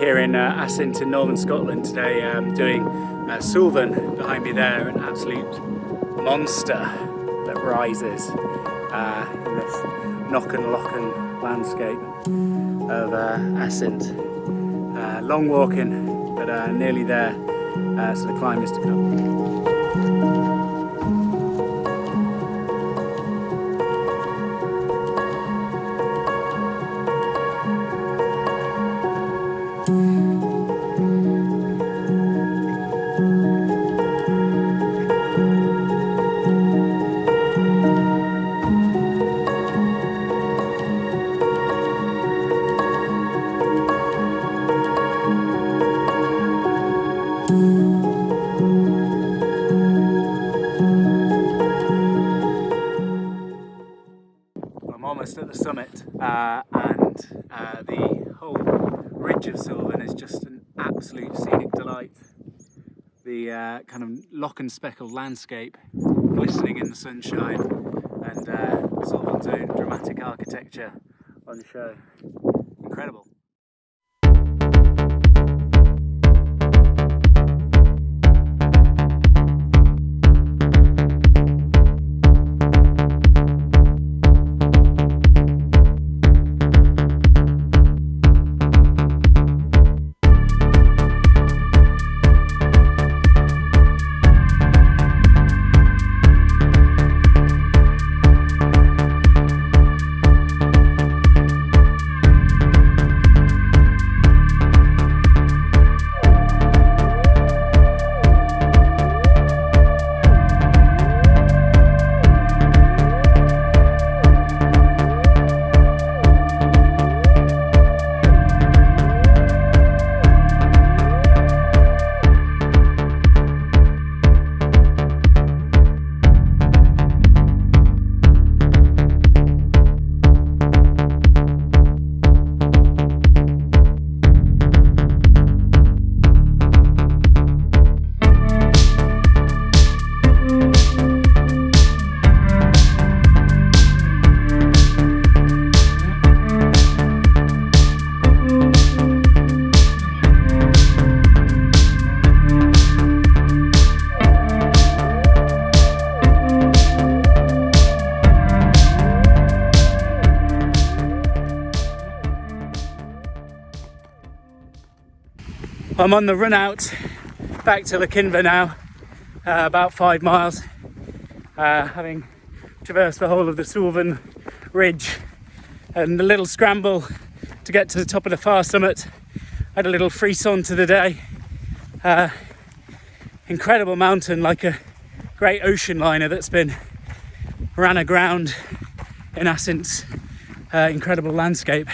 here in Assynt in northern Scotland today, doing Suilven behind me there, an absolute monster that rises in this lochan landscape of Assynt. Long walking, but nearly there, so the climb is to come. I'm almost at the summit, and the whole ridge of Suilven is just an absolute scenic delight. The kind of lochan speckled landscape glistening in the sunshine, and Suilven's own dramatic architecture on show. Incredible. I'm on the run out back to Lochan now, about 5 miles, having traversed the whole of the Suilven ridge and a little scramble to get to the top of the far summit. Had a little frisson to the day. Incredible mountain, like a great ocean liner that's been ran aground in Assynt's incredible landscape.